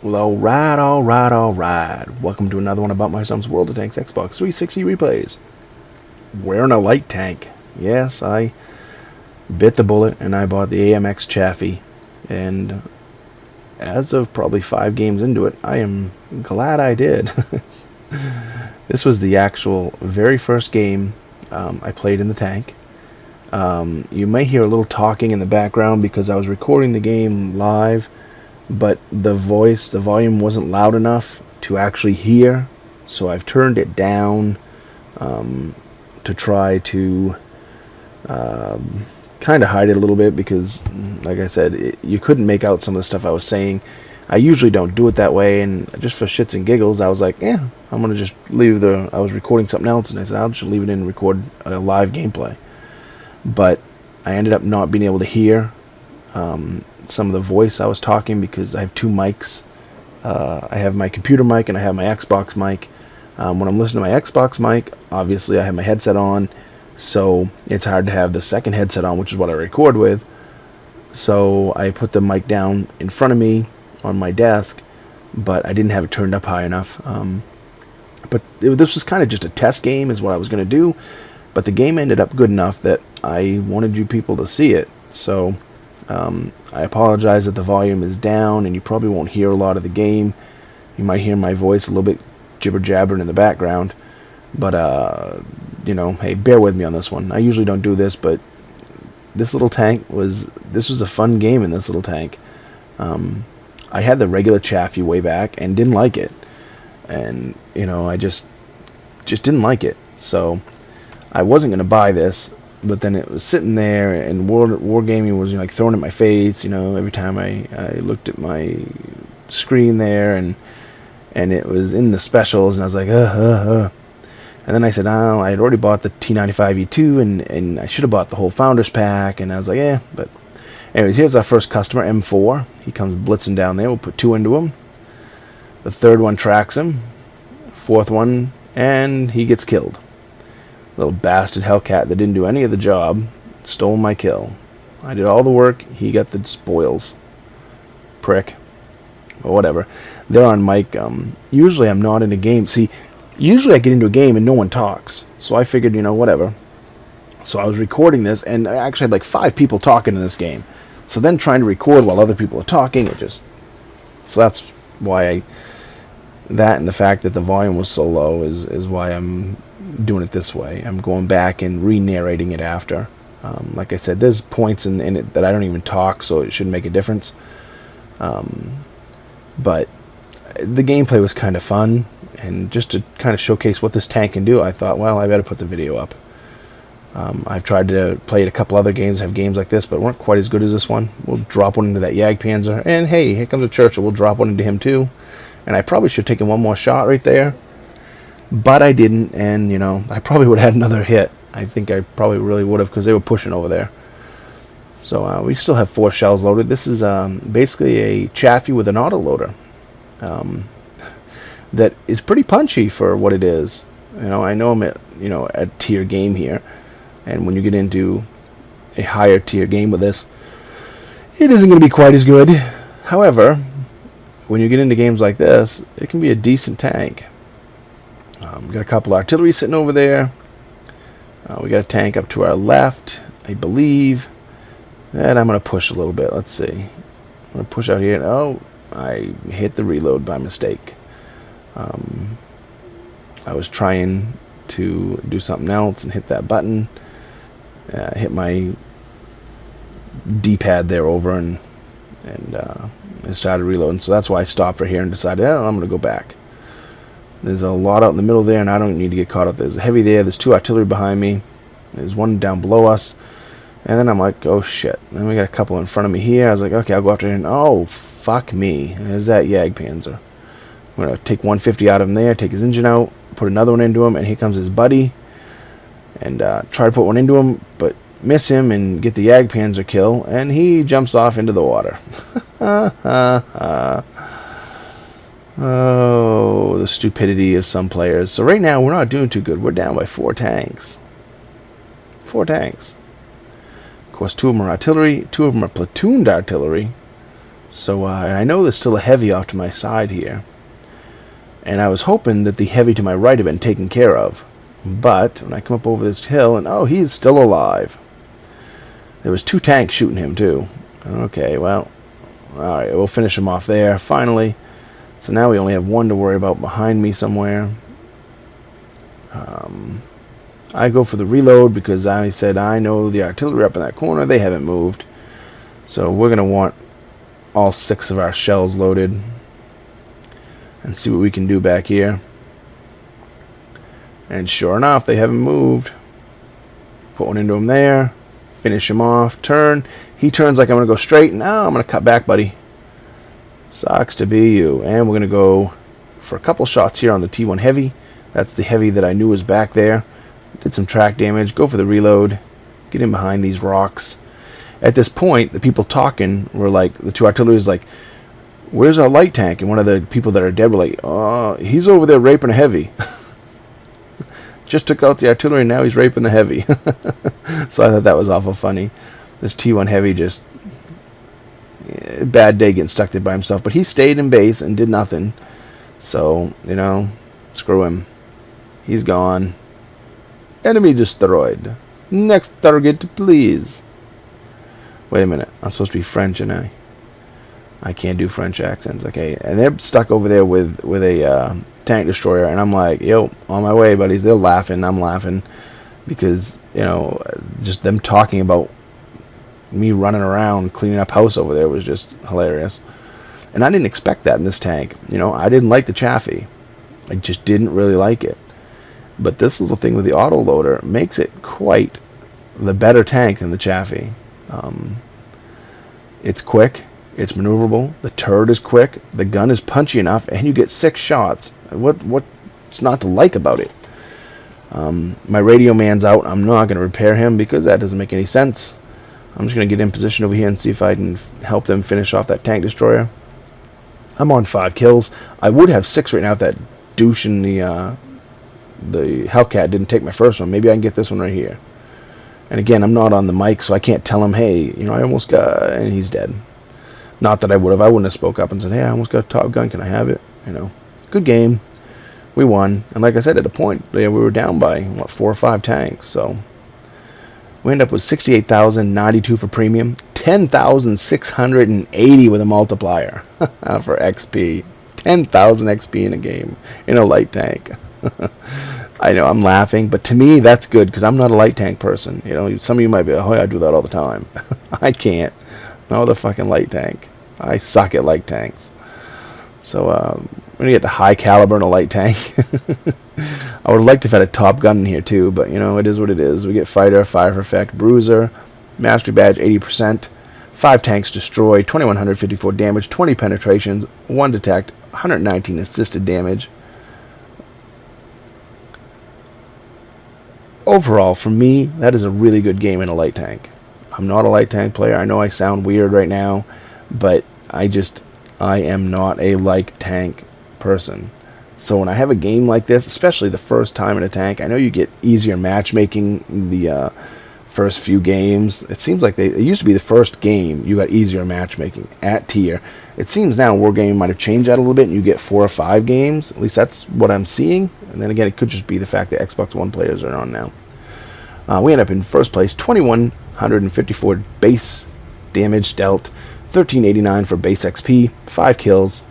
Well, alright. Welcome to another one about BumpmyStump's World of Tanks Xbox 360 replays. Wearing a light tank. Yes, I bit the bullet and I bought the AMX Chaffee. And as of probably 5 games into it, I am glad I did. This was the actual very first game I played in the tank. You may hear a little talking in the background because I was recording the game live, but the volume wasn't loud enough to actually hear, so I've turned it down to try to kind of hide it a little bit because, like I said, you couldn't make out some of the stuff I was saying. I usually don't do it that way, and just for shits and giggles, I was like, yeah, I'm going to just leave I was recording something else, and I said, I'll just leave it in and record a live gameplay. But I ended up not being able to hear some of the voice I was talking because I have 2 mics. I have my computer mic and I have my Xbox mic. When I'm listening to my Xbox mic, obviously I have my headset on, so it's hard to have the second headset on, which is what I record with. So I put the mic down in front of me on my desk, but I didn't have it turned up high enough. This was kind of just a test game is what I was going to do, but the game ended up good enough that I wanted you people to see it. So I apologize that the volume is down and you probably won't hear a lot of the game. You might hear my voice a little bit jibber-jabbering in the background, but you know, hey, bear with me on this one. I usually don't do this, but this was a fun game in this little tank. I had the regular Chaffee way back and didn't like it, and you know, I just didn't like it, so I wasn't going to buy this. But then it was sitting there, and Wargaming was, you know, like throwing at my face, you know, every time I looked at my screen there, and it was in the specials, and I was like, And then I said, oh, I had already bought the T95 E2, and I should have bought the whole Founders Pack, and I was like, yeah, but anyways, here's our first customer, M4. He comes blitzing down there. We'll put 2 into him. The 3rd one tracks him. 4th one, and he gets killed. Little bastard Hellcat that didn't do any of the job stole my kill. I did all the work, he got the spoils. Prick. But whatever. They're on mic. Usually I'm not in a game. See, usually I get into a game and no one talks. So I figured, you know, whatever. So I was recording this, and I actually had like 5 people talking in this game. So then trying to record while other people are talking, so that's why that and the fact that the volume was so low is why I'm doing it this way. I'm going back and re-narrating it after. Like I said, there's points in it that I don't even talk, so it shouldn't make a difference. But the gameplay was kind of fun, and just to kind of showcase what this tank can do, I thought, well, I better put the video up. I've tried to play it a couple other games, have games like this, but weren't quite as good as this one. We'll drop one into that Jagdpanzer, and hey, here comes a Churchill. We'll drop one into him too. And I probably should have taken one more shot right there, but I didn't, and you know, I probably would have had another hit. I think I probably really would have, because they were pushing over there. So we still have 4 shells loaded. This is basically a Chaffee with an autoloader that is pretty punchy for what it is. You know, I know I'm at, you know, a tier game here, and when you get into a higher tier game with this, it isn't going to be quite as good. However, when you get into games like this, it can be a decent tank. We got a couple artillery sitting over there. We got a tank up to our left, I believe. And I'm going to push a little bit. Let's see. I'm going to push out here. Oh, I hit the reload by mistake. I was trying to do something else and hit that button. Hit my D-pad there over and it started reloading. So that's why I stopped right here and decided, oh, I'm going to go back. There's a lot out in the middle there, and I don't need to get caught up. There's a heavy there. There's 2 artillery behind me. There's 1 down below us. And then I'm like, oh, shit. Then we got a couple in front of me here. I was like, okay, I'll go after him. Oh, fuck me. There's that Jagdpanzer. I'm going to take 150 out of him there, take his engine out, put another one into him, and here comes his buddy. And try to put one into him, but miss him and get the Jagdpanzer kill, and he jumps off into the water. Oh, the stupidity of some players. So right now, we're not doing too good. We're down by 4 tanks. 4 tanks. Of course, 2 of them are artillery. 2 of them are platooned artillery. So, and I know there's still a heavy off to my side here. And I was hoping that the heavy to my right had been taken care of. But when I come up over this hill, and oh, he's still alive. There was 2 tanks shooting him, too. Okay, well, alright, we'll finish him off there, finally. So now we only have 1 to worry about behind me somewhere. I go for the reload because I said I know the artillery up in that corner. They haven't moved. So we're going to want all 6 of our shells loaded. And see what we can do back here. And sure enough, they haven't moved. Put one into him there. Finish him off. Turn. He turns like I'm going to go straight. Now I'm going to cut back, buddy. Sucks to be you. And we're going to go for a couple shots here on the T1 heavy. That's the heavy that I knew was back there. Did some track damage. Go for the reload. Get in behind these rocks. At this point, the people talking were like, the 2 artillery's like, where's our light tank? And one of the people that are dead were like, oh, he's over there raping a heavy. Just took out the artillery and now he's raping the heavy. So I thought that was awful funny. This T1 heavy just, bad day getting stuck there by himself. But he stayed in base and did nothing. So, you know, screw him. He's gone. Enemy destroyed. Next target, please. Wait a minute. I'm supposed to be French, and I can't do French accents. Okay, and they're stuck over there with a tank destroyer, and I'm like, yo, on my way, buddies. They're laughing. I'm laughing because, you know, just them talking about me running around cleaning up house over there was just hilarious. And I didn't expect that in this tank. You know, I didn't like the Chaffee. I just didn't really like it. But this little thing with the autoloader makes it quite the better tank than the Chaffee. It's quick. It's maneuverable. The turret is quick. The gun is punchy enough, and you get 6 shots. What's not to like about it? My radio man's out. I'm not going to repair him because that doesn't make any sense. I'm just going to get in position over here and see if I can help them finish off that tank destroyer. I'm on 5 kills. I would have 6 right now if that douche in the Hellcat didn't take my first one. Maybe I can get this one right here. And again, I'm not on the mic, so I can't tell him, hey, you know, I almost got, and he's dead. Not that I would have. I wouldn't have spoke up and said, hey, I almost got a Top Gun. Can I have it? You know, good game. We won. And like I said, at a point, we were down by, 4 or 5 tanks. So we end up with 68,092 for premium, 10,680 with a multiplier for XP. 10,000 XP in a game in a light tank. I know, I'm laughing, but to me, that's good because I'm not a light tank person. You know, some of you might be, oh, I do that all the time. I can't. No, the fucking light tank. I suck at light tanks. So, I'm going to get the high caliber in a light tank. I would like to have had a Top Gun in here too, but, you know, it is what it is. We get Fighter, Fire for Effect, Bruiser, Mastery Badge 80%, 5 tanks destroyed, 2,154 damage, 20 penetrations, 1 detect, 119 assisted damage. Overall, for me, that is a really good game in a light tank. I'm not a light tank player. I know I sound weird right now, but I am not a light tank person. So when I have a game like this, especially the first time in a tank, I know you get easier matchmaking in the first few games. It seems like it used to be the first game you got easier matchmaking at tier. It seems now Wargaming might have changed that a little bit, and you get 4 or 5 games. At least that's what I'm seeing. And then again, it could just be the fact that Xbox One players are on now. We end up in first place, 2,154 base damage dealt, 1,389 for base XP, 5 kills.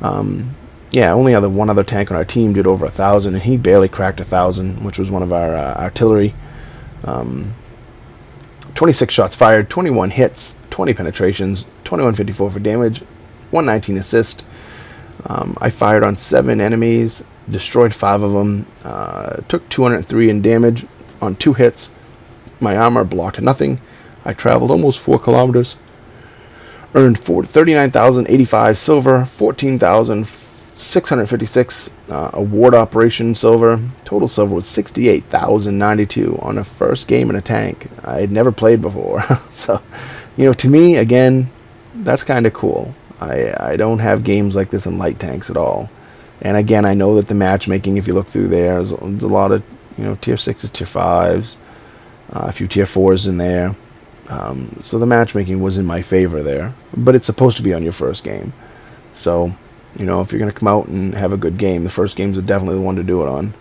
Yeah, only one other tank on our team did over 1,000, and he barely cracked 1,000, which was one of our artillery. 26 shots fired, 21 hits, 20 penetrations, 2,154 for damage, 119 assist. I fired on 7 enemies, destroyed 5 of them, took 203 in damage on 2 hits. My armor blocked nothing. I traveled almost 4 kilometers. Earned 39,085 silver, 14,656 award operation silver. Total silver was 68,092 on a first game in a tank. I had never played before. So, you know, to me, again, that's kind of cool. I don't have games like this in light tanks at all. And again, I know that the matchmaking, if you look through there, there's a lot of, you know, tier 6s, tier 5s, a few tier 4s in there. So the matchmaking was in my favor there, but it's supposed to be on your first game. So, you know, if you're going to come out and have a good game, the first game's definitely the one to do it on.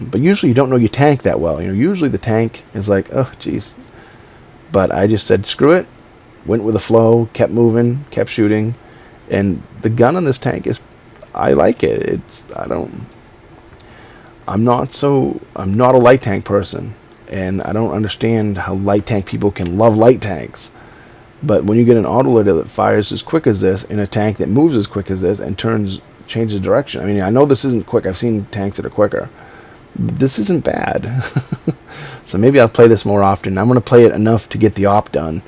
But usually you don't know your tank that well. You know, usually the tank is like, oh, jeez. But I just said, screw it. Went with the flow, kept moving, kept shooting. And the gun on this tank is, I like it. I'm not a light tank person. And I don't understand how light tank people can love light tanks. But when you get an autoloader that fires as quick as this in a tank that moves as quick as this and changes direction. I mean, I know this isn't quick. I've seen tanks that are quicker. This isn't bad. So maybe I'll play this more often. I'm going to play it enough to get the op done,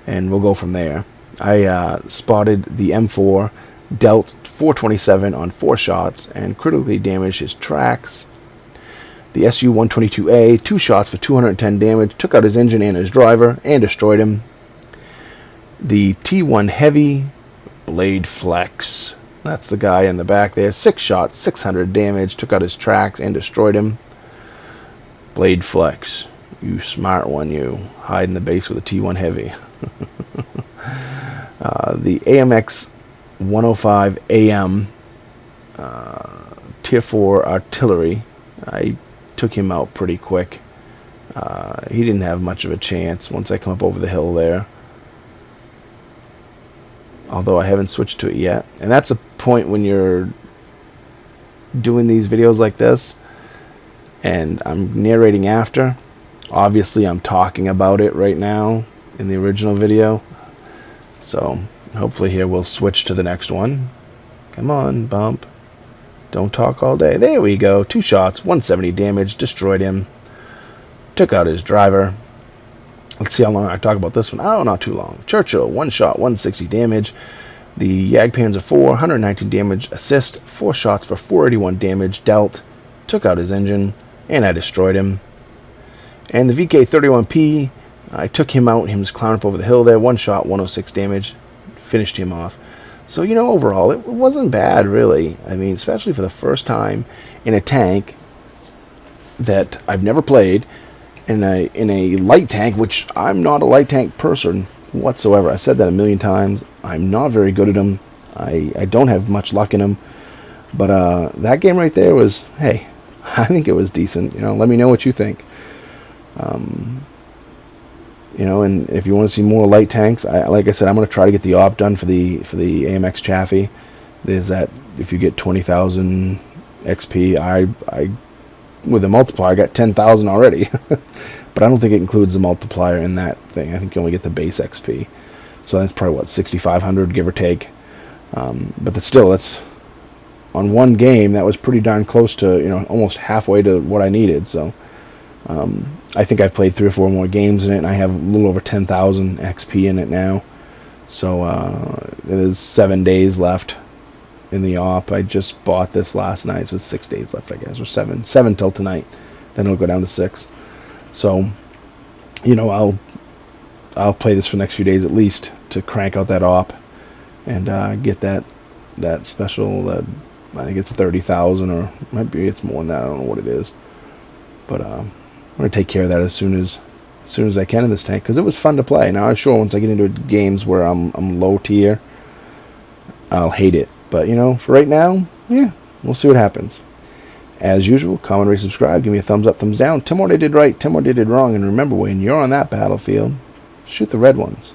and we'll go from there. I spotted the M4, dealt 427 on 4 shots, and critically damaged his tracks. The SU-122A, 2 shots for 210 damage, took out his engine and his driver, and destroyed him. The T1 Heavy, Blade Flex. That's the guy in the back there. 6 shots, 600 damage, took out his tracks and destroyed him. Blade Flex. You smart one, you. Hide in the base with a T1 Heavy. The AMX 105 AM Tier 4 Artillery. I took him out pretty quick. He didn't have much of a chance once I come up over the hill there. Although I haven't switched to it yet. And that's a point when you're doing these videos like this and I'm narrating after. Obviously I'm talking about it right now in the original video. So hopefully here we'll switch to the next one. Come on, Bump. Don't talk all day. There we go. 2 shots, 170 damage, destroyed him. Took out his driver. Let's see how long I talk about this one. Oh, not too long. Churchill, 1 shot, 160 damage. The Jagdpanzer 4, 119 damage, assist, 4 shots for 481 damage, dealt. Took out his engine, and I destroyed him. And the VK31P, I took him out. He was clowning up over the hill there. 1 shot, 106 damage, finished him off. So, you know, overall, it wasn't bad, really. I mean, especially for the first time in a tank that I've never played. In a light tank, which I'm not a light tank person whatsoever. I've said that a million times. I'm not very good at them. I don't have much luck in them. But that game right there was, hey, I think it was decent. You know, let me know what you think. You know, and if you want to see more light tanks, like I said, I'm going to try to get the op done for the AMX Chaffee. There's that if you get 20,000 XP, I with a multiplier, I got 10,000 already. But I don't think it includes the multiplier in that thing. I think you only get the base XP. So that's probably, what, 6,500, give or take. But that's on one game, that was pretty darn close to, you know, almost halfway to what I needed. So I think I've played 3 or 4 more games in it, and I have a little over 10,000 XP in it now. So there's 7 days left in the op. I just bought this last night, so it's 6 days left, I guess, or 7 till tonight. Then it'll go down to 6. So, you know, I'll play this for the next few days at least to crank out that op and get that special. I think it's 30,000, or maybe it's more than that. I don't know what it is, but I'm gonna take care of that as soon as I can in this tank, because it was fun to play. Now I'm sure once I get into games where I'm low tier, I'll hate it. But, you know, for right now, yeah, we'll see what happens. As usual, comment, rate, subscribe, give me a thumbs up, thumbs down. Tell me what I did right, tell me what I did wrong, and remember, when you're on that battlefield, shoot the red ones.